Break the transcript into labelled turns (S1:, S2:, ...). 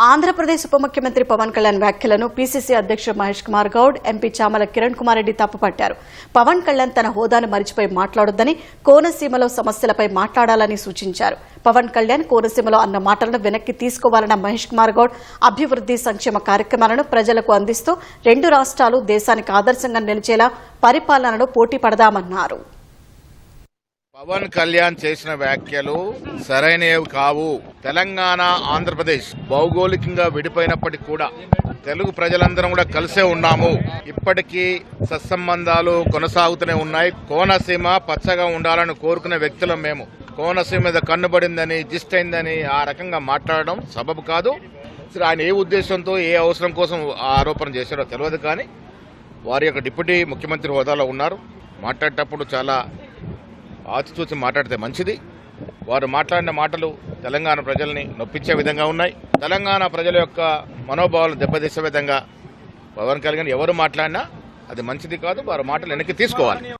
S1: ఆంధ్రప్రదేశ్ ఉప ముఖ్యమంత్రి పవన్ కళ్యాణ్ వ్యాఖ్యలను పీసీసీ అధ్యక్షుడు మహేష్ కుమార్ గౌడ్, ఎంపీ చామల కిరణ్ కుమార్ రెడ్డి తప్పుపట్టారు. పవన్ కళ్యాణ్ తన హోదాను మరిచిపోయి మాట్లాడొద్దని, కోనసీమలో సమస్యలపై మాట్లాడాలని సూచించారు. పవన్ కళ్యాణ్ కోనసీమలో అన్న మాటలను వెనక్కి తీసుకోవాలన్న మహేష్ కుమార్ గౌడ్ అభివృద్ది సంక్షేమ కార్యక్రమాలను ప్రజలకు అందిస్తూ 2 రాష్ట్రాలు దేశానికి ఆదర్శంగా నిలిచేలా పరిపాలనలో పోటీ పడదామన్నారు.
S2: పవన్ కళ్యాణ్ చేసిన వ్యాఖ్యలు సరైనవి కావు. తెలంగాణ, ఆంధ్రప్రదేశ్ భౌగోళికంగా విడిపోయినప్పటికీ కూడా తెలుగు ప్రజలందరం కూడా కలిసే ఉన్నాము. ఇప్పటికీ సత్సంబంధాలు కొనసాగుతూనే ఉన్నాయి. కోనసీమ పచ్చగా ఉండాలని కోరుకునే వ్యక్తులం మేము. కోనసీమ మీద కన్నుబడిందని, జిస్ట్ అయిందని ఆ రకంగా మాట్లాడడం సబబు కాదు. ఆయన ఏ ఉద్దేశంతో, ఏ అవసరం కోసం ఆరోపణ చేశారో తెలియదు. కానీ వారి యొక్క డిప్యూటీ ముఖ్యమంత్రి హోదాలో ఉన్నారు. మాట్లాడేటప్పుడు చాలా ఆచితూచి మాట్లాడితే మంచిది. వారు మాట్లాడిన మాటలు తెలంగాణ ప్రజల్ని నొప్పించే విధంగా ఉన్నాయి. తెలంగాణ ప్రజల యొక్క మనోభావాలను దెబ్బతీసే విధంగా పవన్ కళ్యాణ్ ఎవరు మాట్లాడినా అది మంచిది కాదు. వారి మాటలు వెనక్కి తీసుకోవాలి.